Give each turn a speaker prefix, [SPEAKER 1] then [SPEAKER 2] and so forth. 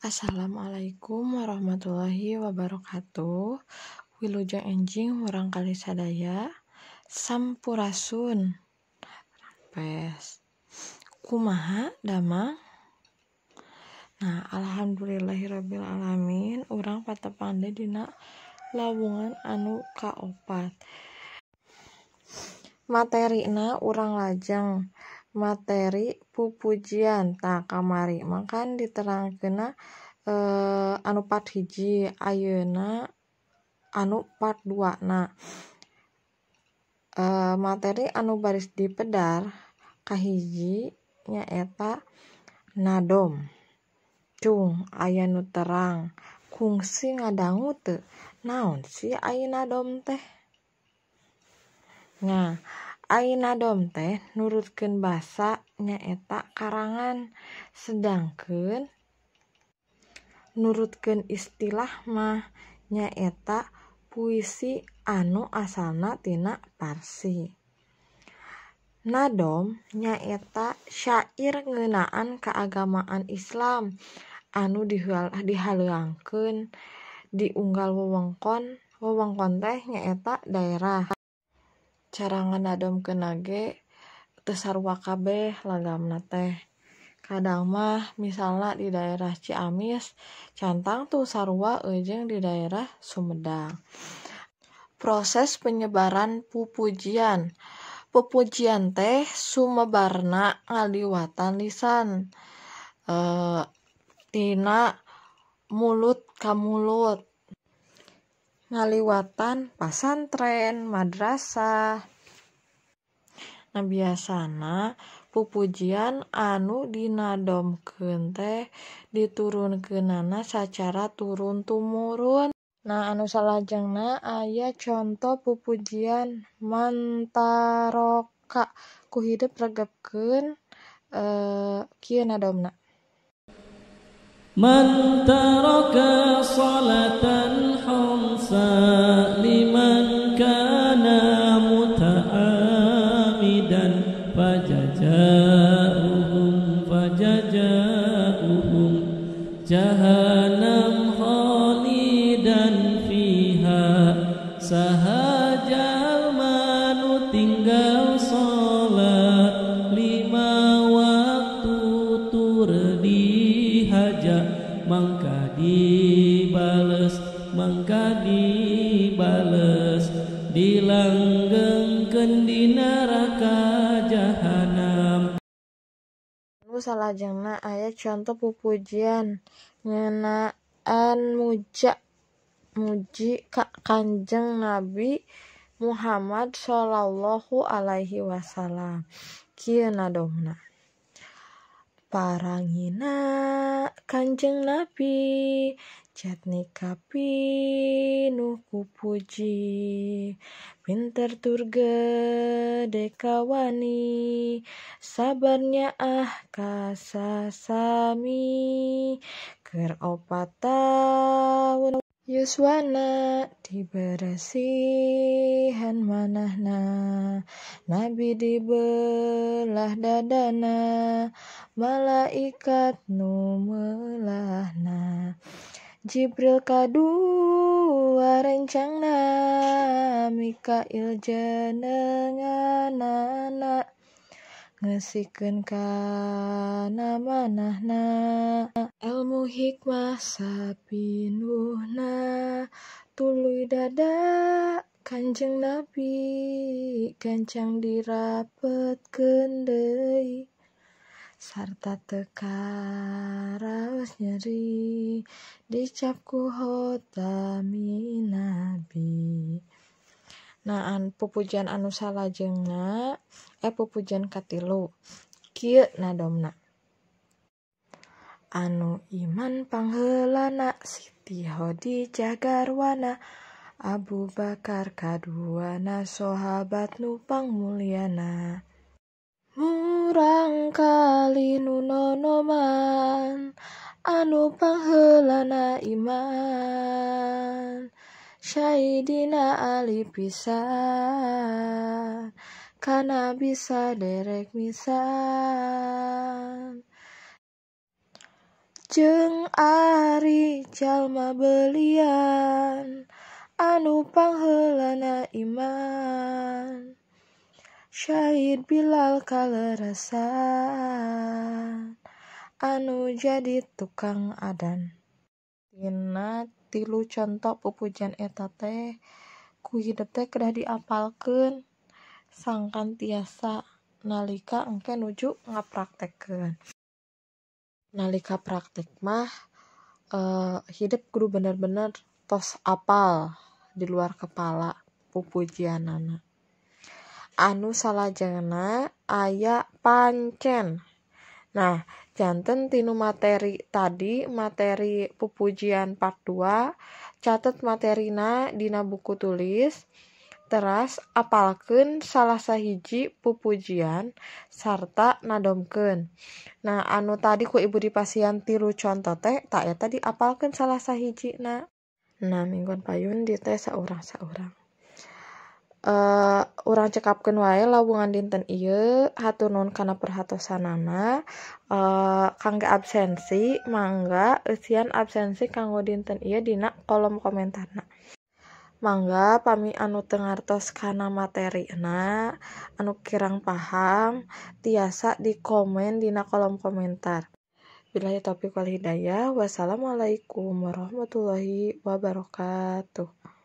[SPEAKER 1] Assalamualaikum warahmatullahi wabarakatuh. Wilujeng enjing urang kali sadaya sampurasun. Pes. Kumaha damang? Nah, alhamdulillahirabbil alamin, urang patepang deui dina lawungan anu kaopat. Materina urang lajeng materi pupujian. Tah kamari makan diterangkeunna anu part hiji, ayeuna anu part 2 na. Materi anu baris dipedar kahiji nyaeta nadom. Cung aya nu terang, kungsi ngadangu teu? Naon sih ai nadom teh? Nah, ai nadom teh nurutkeun basa nyaeta karangan, sedangkeun nurutkeun istilah mah nyaeta puisi anu asalna tina Parsi. Nadom nyaeta syair ngeunaan keagamaan Islam anu dihaleuangkeun di unggal wewengkon teh nyaeta daerah. Cara nganadomkeunna ge teu sarua kabeh lagamna teh. Kadang mah misalna di daerah Ciamis cantang tuh sarua jeung di daerah Sumedang. Proses penyebaran pupujian. Pupujian teh sumebarna ngaliwatan lisan. Tina mulut ka mulut. Ngaliwatan pasantren, madrasah. Nah, biasana pupujian anu dinadomkeun teh diturunkeunana sacara turun-tumurun. Nah, anu salajengna aya conto pupujian mantaroka. Kuhideuk regepkeun kieu nadomna.
[SPEAKER 2] Man taraka salatan khamsa liman kana muta'amidan fajaja'uhum jahannam khalidan fiha sahajal manu tinggal salat lima waktu tur dihaja mangka dibales dilanggengkeun di neraka jahanam.
[SPEAKER 1] Anu salajengna aya conto pupujian ngeunaan muji ka Kanjeng Nabi Muhammad sallallahu alaihi wasallam. Kieu nadomna. Parangina Kanjeng Nabi jatnika pinuh ku puji, pinter tur gede kawani, sabarnya kasasami, keur 4 taun yuswana diberesihan manahna, Nabi dibelah dadana, malaikat nu meulahna, Jibril kadua rencangna, Mikail jenenganana, ngesikeun kana manahna, elmu hikmah sapinuhna, tuluy dada Kanjeng Nabi, gancang dirapetkeun deui, sarta teu karaos nyeri, dicap ku khotami nabi. Nah, pupujian anu salajengna pupujian katilu. Kieu nadomna. Anu iman pangheulana Siti Hodijah garwana, Abu Bakar kaduana sahabat nu pangmulyana. Murangkalih nu nonoman anu pangheulana iman, Syahidina Ali pisan kana bisa derek misan. Jeung ari jalma belian anu pangheulana iman, Syahid Bilal kalerasan anu jadi tukang adan. Dina 3 contoh pupujian eta teh ku hidup teh kedah diapalkeun sangkan tiasa nalika engke nuju ngapraktekkeun. Nalika praktek mah hidup kudu bener-bener tos apal di luar kepala pupujianana. Anu salajengna aya pancen. Nah, janten tinu materi tadi, materi pupujian part 2, catet materina dina buku tulis, teras apalkeun salah sahiji pupujian sarta nadomkeun. Nah, anu tadi ku Ibu dipasihan 3 contoh teh, tak eta diapalkeun salah sahijina. Nah, mingguan payun di teh saurang-saurang. Urang cekapkeun wae lawungan dinten ieu, hatur nuhun kana perhatosanana. Kangge absensi mangga eusian absensi kanggo dinten ieu dina kolom komentarna. Mangga pami anu teu ngartos kana materina, anu kirang paham tiasa dikomen dina kolom komentar. Billahi taufiq wal hidayah. Wassalamualaikum warahmatullahi wabarakatuh.